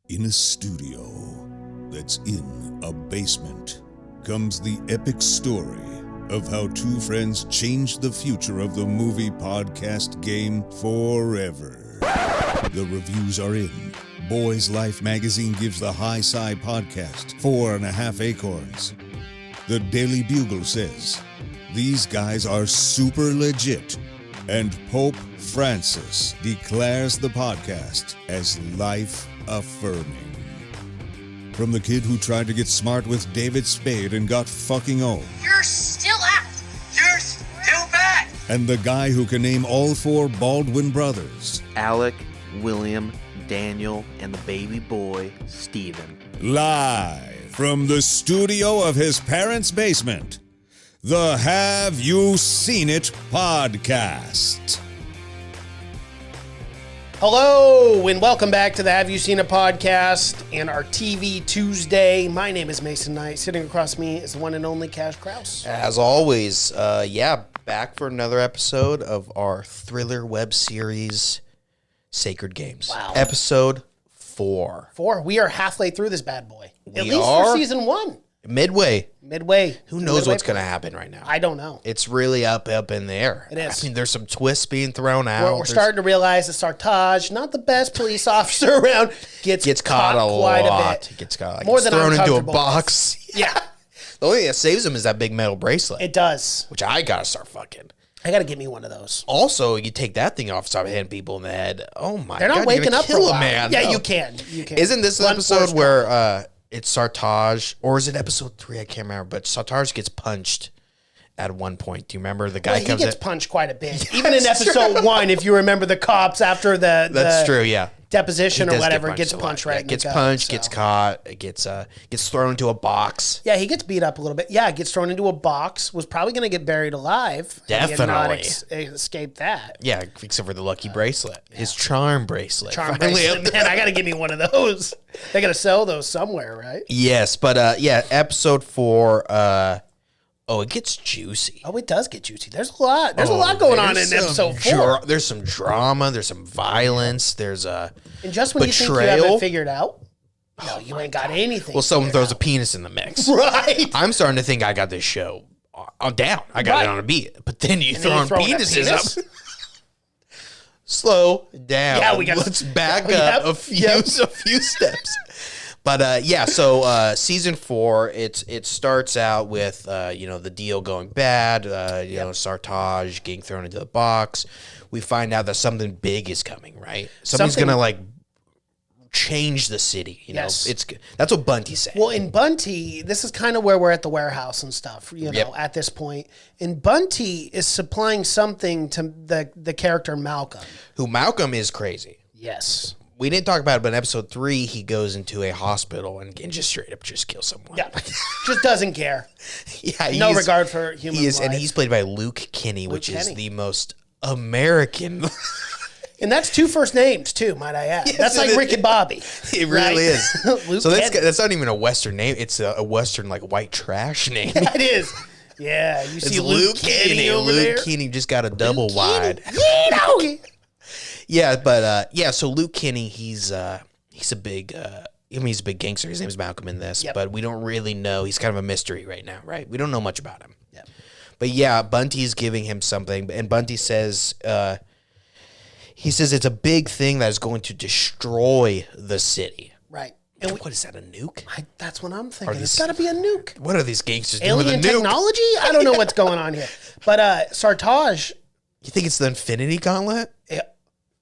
In a studio that's in a basement comes the epic story of how two friends changed the future of the movie podcast game forever. The reviews are in. Boys Life magazine gives the High Sci podcast 4.5 acorns. The Daily Bugle says, these guys are super legit. And Pope Francis declares the podcast as life-affirming. From the kid who tried to get smart with David Spade and got fucking old. You're still out. You're still bad. And the guy who can name all four Baldwin brothers. Alec, William, Daniel, and the baby boy, Stephen. Live from the studio of his parents' basement. The Have You Seen It podcast. Hello, and welcome back to the Have You Seen It podcast and our TV Tuesday. My name is Mason Knight. Sitting across me is the one and only Cash Kraus. As always, back for another episode of our thriller web series, Sacred Games. Wow. Episode 4. We are halfway through this bad boy. At We least are? for season 1. Midway. Who knows what's going to happen right now? I don't know. It's really up in the air. It is. I mean, there's some twists being thrown out. We're starting to realize that Sartaj, not the best police officer around, gets caught quite a bit. Gets caught. More Gets than thrown I'm into a comfortable box. Yeah, The only thing that saves him is that big metal bracelet. it does. Which I got to start fucking. I got to get me one of those. Also, you take that thing off, start hitting people in the head. Oh my God. They're not you're waking gonna up for a kill while. man. Yeah, No. you can. Isn't this the Blunt episode force where it's Sartaj, or is it episode 3? I can't remember, but Sartaj gets punched at one point. Do you remember the guy Well, he comes gets in? punched quite a bit. Even in episode 1, if you remember the cops after the That's true, yeah. deposition He or does whatever, get gets a lot. punched right Yeah, in gets the gut, punched, so. gets caught, gets thrown into a box. Yeah, he gets beat up a little bit. Yeah, gets thrown into a box, was probably going to get buried alive. He had not Definitely. escaped that. Yeah, except for the lucky bracelet. His charm bracelet. Charm Finally bracelet. up there. Man, I got to give me one of those. They got to sell those somewhere, right? Yes, but episode 4, it gets juicy. Oh, it does get juicy. There's a lot. There's a lot going on in There's episode some 4. There's some drama. There's some violence. There's And just when you think you have betrayal. it figured out, no, you ain't got anything. Well, someone figured throws a penis in the mix. out. Right. I'm starting to think I got this show down. I got it on a beat. But then you And throw then on you throw in a penises penis? up. Slow down. Yeah, we gotta- Let's back Yep, up a few steps. But so season 4, it starts out with the deal going bad. Sartaj getting thrown into the box. We find out that something big is coming. Right, something's gonna change the city. Yes. That's what Bunty's saying. Well, in Bunty, this is kind of where we're at the warehouse and stuff, Yep. at this point. And Bunty is supplying something to the character Malcolm. Who Malcolm is crazy. Yes. We didn't talk about it, but in episode 3, he goes into a hospital and just straight up just kills someone. Yeah. Just doesn't care. Yeah, No regard for human life. And he's played by Luke Kinney, which is Kinney. the most American. And that's 2 first names, too, might I add. Yes, That's it like is. Rick and Bobby. It really right? is. Luke So Kenny. that's not even a Western name. It's a Western, white trash name. It is. Yeah, you It's see Luke Kenny over there. Luke Kinney just got a double Luke wide. Kenny. Yeah, but so Luke Kinney, he's a big he's a big gangster. His name's Malcolm in this, Yep. but we don't really know. He's kind of a mystery right now, right? We don't know much about him. Yep. But yeah, Bunty's giving him something, and Bunty says he says it's a big thing that is going to destroy the city. Right. And And what is that, a nuke? that's what I'm thinking. these- It's got to be a nuke. What are these gangsters doing with a Alien nuke? technology? I don't know what's going on here. But Sartaj, You think it's the Infinity Gauntlet? eh,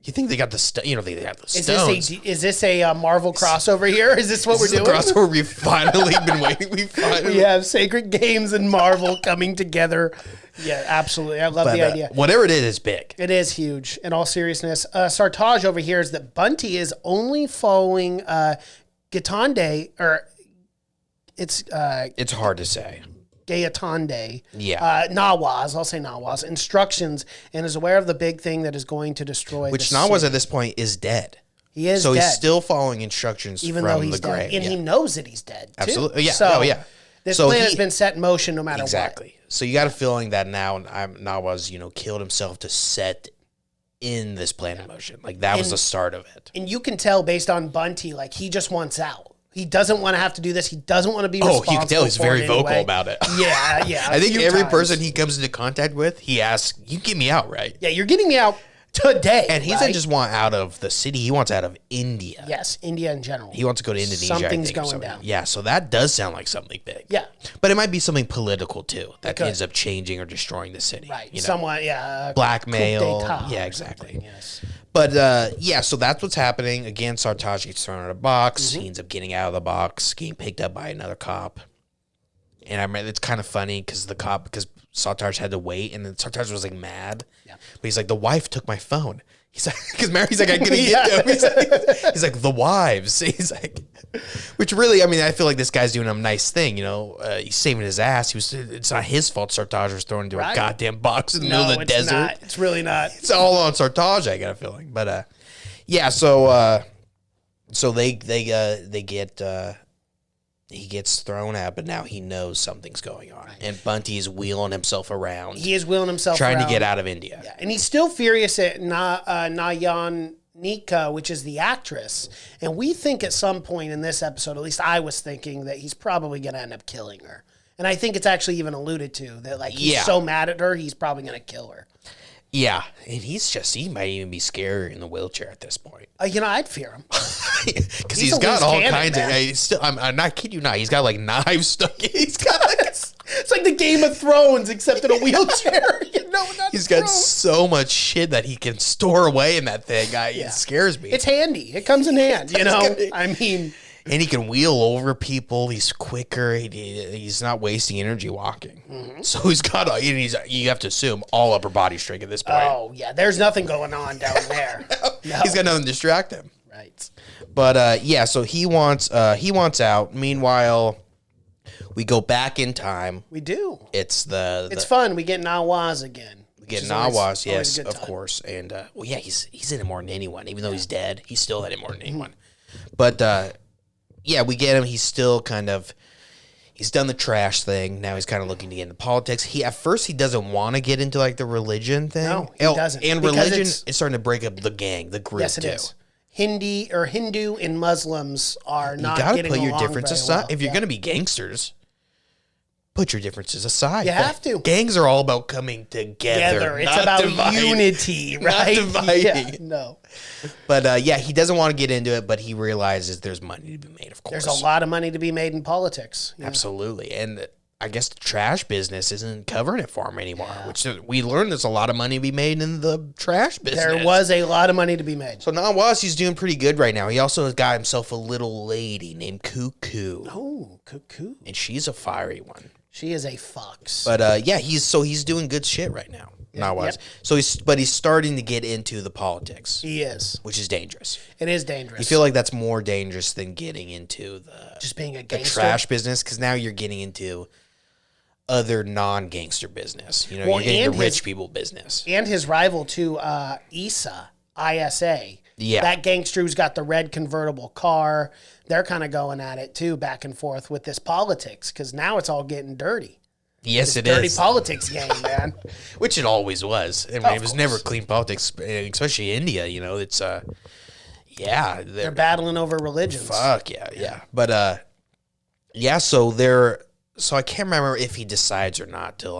You think they got the they got the is stones? this a Marvel crossover here? Is this what This we're is doing? the crossover we've finally been waiting. We have Sacred Games and Marvel coming together. Yeah, absolutely. I love the idea. Whatever it is, it's big. It is huge. In all seriousness, Sartaj over here is that Bunty is only following Gitande, or it's It's hard to say. Gayatande. Yeah. Nawaz, I'll say Nawaz, instructions, and is aware of the big thing that is going to destroy Which the Nawaz city. at this point is dead. He is So dead. he's still following instructions even from though he's the dead. grave. And Yeah. he knows that he's dead, too. Absolutely. Yeah. So Oh, yeah. this So plan he- has been set in motion no matter Exactly. So you got a feeling that now Nawaz, killed himself to set in this plan in motion. Like, that was the start of it. And you can tell based on Bunty, like, he just wants out. He doesn't want to have to do this. He doesn't want to be responsible. You can tell he's very vocal about it. Yeah. I think every person he comes into contact with, he asks, "You get me out, right?" Yeah, you're getting me out today. And he doesn't just want out of the city; he wants out of India. Yes, India in general. He wants to go to Indonesia. Something's I think, going down. Yeah, so that does sound like something big. Yeah, but it might be something political too that ends up changing or destroying the city. Right. You know? Someone, blackmail. Yeah, exactly. Yes. But so that's what's happening. Again, Sartaj gets thrown out of a box. He ends up getting out of the box, getting picked up by another cop. And I mean, it's kind of funny because Sartaj had to wait, and then Sartaj was like mad. Yeah. But he's like, the wife took my phone. He's like, because Mary's like, I couldn't get them. He's like, the wives. He's like, which really, I mean, I feel like this guy's doing a nice thing. You know, he's saving his ass. It's not his fault. Sartaj was thrown into a goddamn box in the middle of the desert. Not. It's really not. It's all on Sartaj. I got a feeling, but yeah. So they get. He gets thrown out, but now he knows something's going on. Right. And Bunty's wheeling himself around. He is wheeling himself trying around. to get out of India. Yeah. And he's still furious at Nayan Nika, which is the actress. And we think at some point in this episode, at least I was thinking, that he's probably going to end up killing her. And I think it's actually even alluded to that, like, he's so mad at her, he's probably going to kill her. Yeah, and he might even be scary in the wheelchair at this point. I'd fear him. Because he's got all kinds of... I'm not kidding you not. He's got, like, knives stuck in. He's got, like... It's like the Game of Thrones, except in a wheelchair. He's got so much shit that he can store away in that thing. It scares me. It's handy. It comes in hand, I mean... And he can wheel over people. He's quicker. He's not wasting energy walking. Mm-hmm. So he's got, you have to assume, all upper body strength at this point. Oh, yeah. There's nothing going on down there. No. He's got nothing to distract him. Right. But, so he wants out. Meanwhile, we go back in time. We do. It's fun. We get Nawaz again. We get Nawaz, yes, of course. And, he's in it more than anyone. Even though he's dead, he's still in it more than anyone. But, yeah, we get him. He's still he's done the trash thing. Now he's kind of looking to get into politics. At first he doesn't want to get into like the religion thing. No, he doesn't. And religion is starting to break up the gang, the group yes, it too. Is. Hindu and Muslims are not getting along. You got to put your differences aside. Well. If you're going to be gangsters, put your differences aside. You have to. Gangs are all about coming together. It's about unity, right? Not dividing. Yeah, no. But he doesn't want to get into it, but he realizes there's money to be made, of course. There's a lot of money to be made in politics. Yeah. Absolutely. And I guess the trash business isn't covering it for him anymore, which we learned there's a lot of money to be made in the trash business. There was a lot of money to be made. So Nawaz, he's doing pretty good right now. He also has got himself a little lady named Cuckoo. Oh, Cuckoo. And she's a fiery one. She is a fox. But he's doing good shit right now. Nawaz. Yep. So he's starting to get into the politics. He is. Which is dangerous. It is dangerous. You feel like that's more dangerous than getting into just being a gangster? The trash business, because now you're getting into other non-gangster business. You're getting into rich people business. And his rival to ISA. Yeah. That gangster who's got the red convertible car. They're kind of going at it too, back and forth with this politics, because now it's all getting dirty. Yes, this it dirty is. Dirty politics game, man. Which it always was. I mean, it was never clean politics, especially India. It's they're battling over religions. Fuck yeah. But so I can't remember if he decides or not to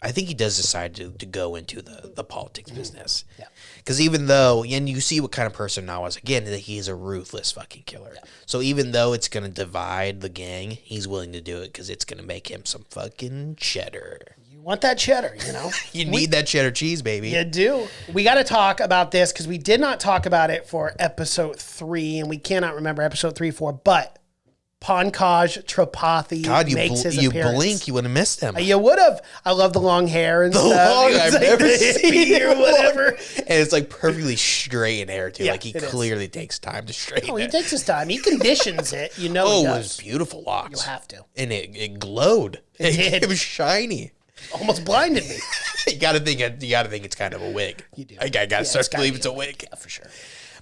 I think he does decide to go into the politics business. Yeah. Because even though, and you see what kind of person Nawaz, again, that he's a ruthless fucking killer. Yeah. So even though it's going to divide the gang, he's willing to do it because it's going to make him some fucking cheddar. You want that cheddar, You need that cheddar cheese, baby. You do. We got to talk about this because we did not talk about it for episode 3, and we cannot remember episode 3, 4, but Pankaj Tripathi makes his appearance. You blink, you would have missed him. You would have. I love the long hair and stuff. I've never seen it or whatever. And it's perfectly straight in hair too. Yeah, he clearly takes time to straighten it. He takes his time. He conditions it. He does. It was beautiful locks. You have to. And it glowed. It was shiny. Almost blinded me. You gotta think it's kind of a wig. You do. I gotta start to believe it's a wig. Yeah, for sure.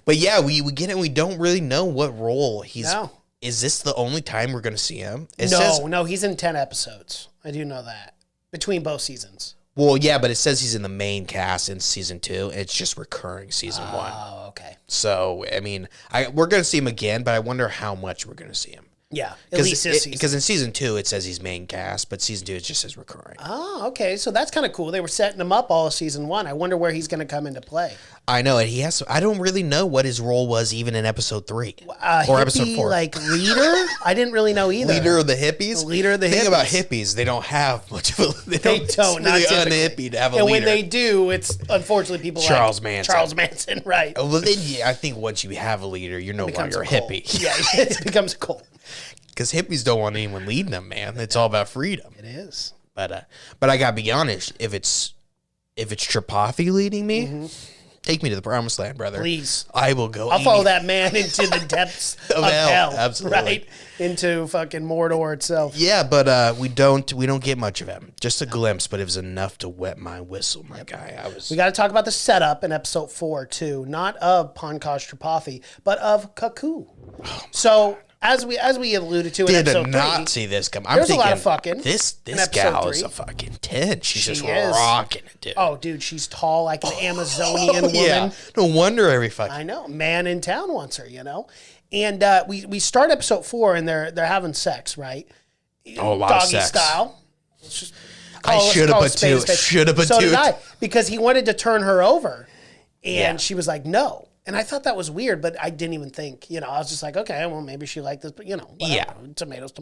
But we get it. We don't really know what role he's. No. Is this the only time we're going to see him? No, he's in 10 episodes. I do know that. Between both seasons. Well, yeah, but it says he's in the main cast in season 2. It's just recurring season 1. Oh, okay. So, I mean, we're going to see him again, but I wonder how much we're going to see him. Yeah, at least this season. Because in season 2, it says he's main cast, but season 2 it just says recurring. Oh, okay. So that's kind of cool. They were setting him up all of season 1. I wonder where he's going to come into play. I know, and he has. I don't really know what his role was even in episode 3 or hippie, episode 4. Like leader? I didn't really know either. Leader of the hippies. Leader of the Thing hippies. about hippies, they don't have much of a. They don't. It's not really typically. unhippie to have a And leader. when they do, it's unfortunately people Charles like Manson. Charles Manson, right? Oh, well, then, yeah, I think once you have a leader, you're no Becomes longer a cult. hippie. Yeah, it becomes a cult. Because hippies don't want anyone leading them, man. It's all about freedom. It is. But I gotta be honest. If it's Tripathi leading me, take me to the promised land, brother. Please. I will go. I'll follow that man into the depths of hell. Absolutely. Right? Into fucking Mordor itself. Yeah, but we don't get much of him. Just a glimpse, but it was enough to wet my whistle, my guy. We got to talk about the setup in episode 4 too, not of Pankaj Tripathi, but of Cuckoo. So as we alluded to in Did episode 3, not see this come. I'm there's thinking a lot of fucking. This in episode gal is 3. a fucking 10. She's She just is. rocking it, dude. Oh, dude, she's tall like an Amazonian woman. Yeah. No wonder every fucking. I know. Man in town wants her, you know. And we start episode 4 and they're having sex, right? Oh, a lot of Doggy sex. style. Let's just I should have put two. Should have put So two. did I, because he wanted to turn her over, and Yeah. she was like, "No." And I thought that was weird, but I didn't even think. You know, I was just like, "Okay, well, maybe she liked this," but whatever. Yeah. Tomatoes.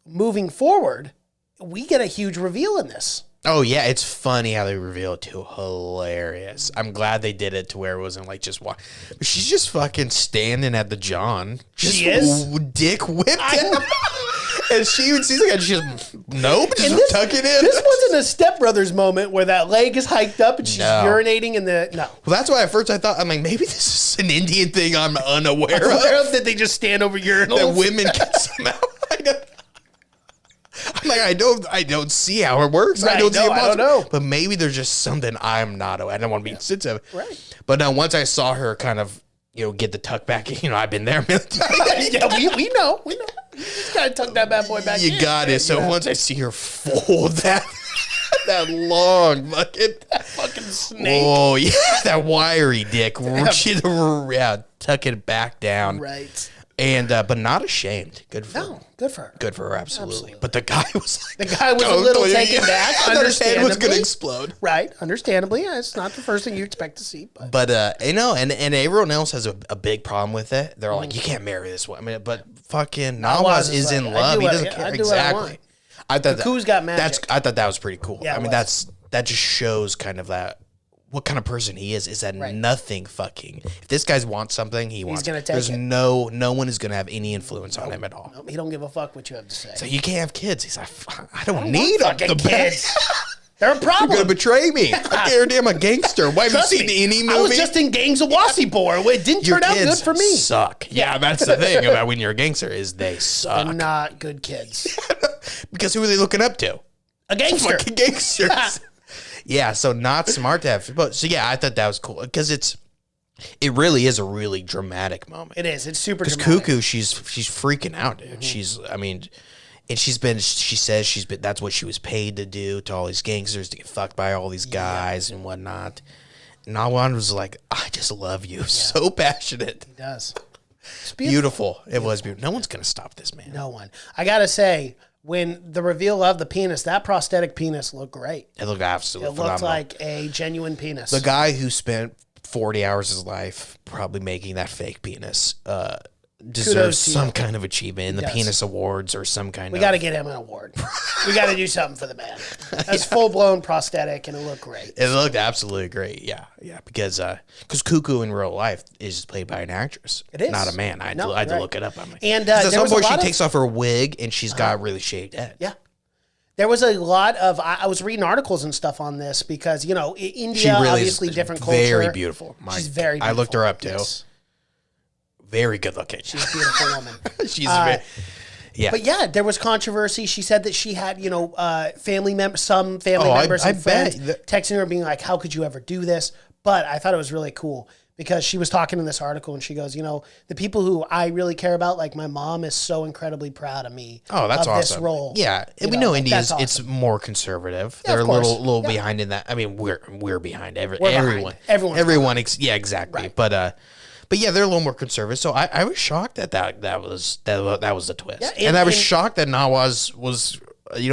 Moving forward, we get a huge reveal in this. Oh yeah, it's funny how they reveal it too. Hilarious. I'm glad they did it to where it wasn't like just walk. But she's just fucking standing at the John. Just She is? dick whipped out. And she's like, she's nope, just And this- tuck it in. This wasn't a Step Brothers moment where that leg is hiked up and she's No. urinating in the no. Well, that's why at first I thought, I'm like, maybe this is an Indian thing I'm unaware of. That they just stand over urinals. That women can somehow. I'm like, I don't see how it works. Right, I don't see no, it I don't possible. know. But maybe there's just something I'm not aware. I don't want to be sensitive. Right. But once I saw her kind of, get the tuck back in, I've been there. Yeah, we know. You just gotta tuck that bad boy back in. You got it. So once I see her fold that long Fucking snake. oh yeah, that wiry dick. Tuck it back down. Right. And but not ashamed. Good for her. No, good for her. Good for her, absolutely. But the guy was like, The guy was a little taken back, I thought his head was gonna understandably. explode. Right, understandably. Yeah, it's not the first thing you expect to see. But But and everyone else has a big problem with it. They're like, you can't marry this one. I mean, but fucking Nawaz is in like, love. He doesn't I care do what I exactly. want. I thought Cuckoo's got magic. I thought that was pretty cool. Yeah, it I mean, was. that just shows kind of that what kind of person he is. Is that Right. nothing fucking. If this guy wants something, he wants. gonna take There's it. no one is gonna have any influence on him at all. Nope, he don't give a fuck what you have to say. So you can't have kids. He's like, I don't need them. fucking kids. They're a You're gonna problem. betray me. I guarantee I'm a gangster. Why have you Trust seen me. any movie? I was just in Gangs of Wasseypore. It didn't Your turn out good kids for me. Suck. Yeah, that's the thing about when you're a gangster is they suck. They're not good kids. Because who are they looking up to? A gangster. Fucking gangsters. Yeah, so not smart to have. But so yeah, I thought that was cool because it really is a really dramatic moment. It is. It's super Because dramatic. Cuckoo, she's freaking out, dude. She's, I mean, and she says she's been. That's what she was paid to do to all these gangsters to get fucked by all these guys and whatnot. And Nawan was like, I just love you, so passionate, He does. It's beautiful. It was beautiful. No one's gonna stop this man. No one. I gotta say, when the reveal of the penis, that prosthetic penis looked great. It looked absolutely It looked phenomenal. like a genuine penis. The guy who spent 40 hours of his life probably making that fake penis deserves Kudos to some you. kind of achievement in the does. penis awards or some kind We of. got to get him an award. We got to do something for the man. That's full blown prosthetic, and it looked great. It looked absolutely great. Yeah, because Cuckoo in real life is played by an actress. It is. Not a man. I had to right. look it up. I'm like, And, 'cause at there some was a point she lot of- takes off her wig and she's got really shaved head. Yeah. There was a lot of, I was reading articles and stuff on this because, India, She really obviously is different culture. very beautiful. She's very beautiful. I looked her up too. Yes. Very good looking. She's a beautiful woman. She's very, yeah. But yeah, there was controversy. She said that she had, family members, some family Oh, members I and friends bet that- texting her being like, how could you ever do this? But I thought it was really cool because she was talking in this article and she goes, the people who I really care about, like my mom is so incredibly proud of me. Oh, that's of awesome. This role. Yeah, and we know India is awesome. it's more conservative. Yeah, They're of a course. little Yeah. behind in that. I mean, we're behind Behind. everyone. Everyone's Yeah, exactly. Right. But yeah, they're a little more conservative. So I was shocked that was the twist, Yeah, and I was shocked that Nawaz was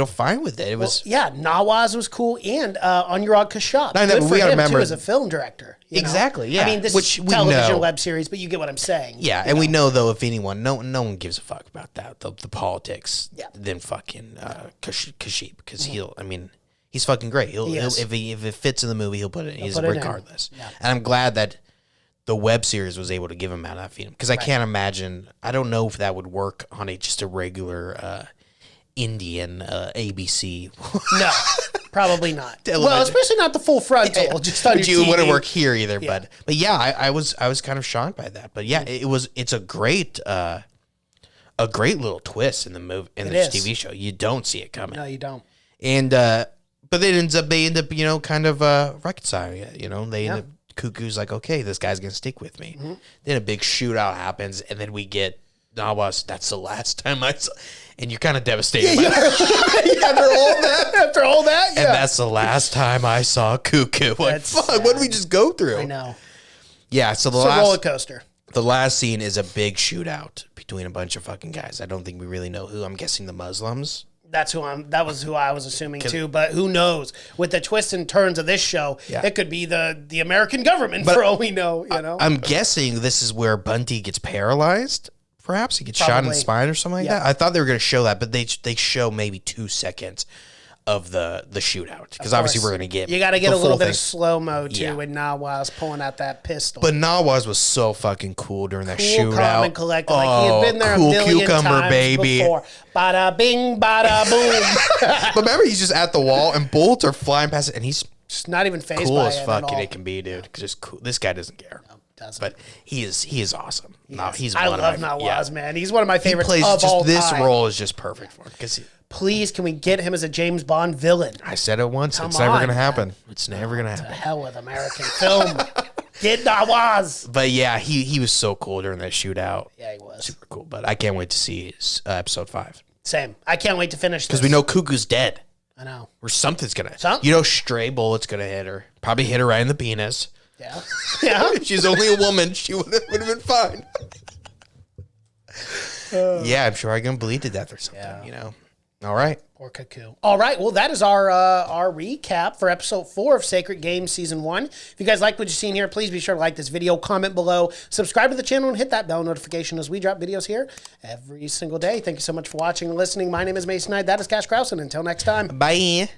fine with it. It was Nawaz was cool, and Anurag Kashyap. No, Good we for gotta him remember- too as a film director. Exactly, yeah. I mean, this Which is we television know. web series, but you get what I'm saying. Yeah, and we know though, if anyone, no one gives a fuck about that, the politics, Yeah. than fucking Kashyap, because he's fucking great. He'll is. if it fits in the movie, he'll put it. He's put it in. regardless, Yeah. and I'm glad that the web series was able to give him that freedom, because I can't imagine. I don't know if that would work on just a regular Indian ABC. No, probably not. Television. Well, especially not the full frontal. Just on Which your you TV. wouldn't work here either, but yeah, I was kind of shocked by that. But yeah, it's a great little twist in the movie in this is. TV show. You don't see it coming, No, you don't. and but they end up kind of reconciling it. They end up Cuckoo's like, okay, this guy's gonna stick with me. Mm-hmm. Then a big shootout happens, and then we get Nawaz. That's the last time I saw, and you're kind of devastated. By that. After all that, And that's the last time I saw Cuckoo. Like, That's fuck, what did we just go through? I know. Yeah, so It's a roller coaster. the last scene is a big shootout between a bunch of fucking guys. I don't think we really know who. I'm guessing the Muslims. That was who I was assuming too, but who knows? With the twists and turns of this show, it could be the American government for all we know. I'm guessing this is where Bunty gets paralyzed. Perhaps he gets shot in the Probably. spine or something like that. I thought they were going to show that, but they show maybe 2 seconds of the shootout, because obviously we're going to get You got to get the a little full bit thing. of slow mo too Yeah. when Nawaz pulling out that pistol. But Nawaz was so fucking cool during that cool, shootout. calm, and collected. Like he had been there cool a million cucumber, times baby. before. Bada bing, bada boom. But remember, he's just at the wall and bullets are flying past it, and he's Just not even phased cool by as it at fucking all. it can be, dude. Because cool. This guy doesn't care. Doesn't. But he is awesome. He's I one love of my, Nawaz, man. He's one of my He favorites plays of just all this time. role is just perfect for him. Because Please, can we get him as a James Bond villain? I said it once. Come It's never on, gonna man. happen. It's never gonna To happen. hell with American film. Get Nawaz. But yeah, he was so cool during that shootout. Yeah, he was. Super cool. But I can't wait to see episode 5, Same. I can't wait to finish this. because we know Cuckoo's dead. I know. Or something's gonna. Some- Stray bullet's gonna hit her. Probably hit her right in the penis. Yeah. Yeah. If she's only a woman, she would have been fine. Yeah, I'm sure I can bleed to death or something. All right. Or Cuckoo. All right. Well, that is our recap for episode 4 of Sacred Games Season 1. If you guys like what you've seen here, please be sure to like this video, comment below, subscribe to the channel, and hit that bell notification as we drop videos here every single day. Thank you so much for watching and listening. My name is Mason Knight. That is Cash Krause. And until next time. Bye.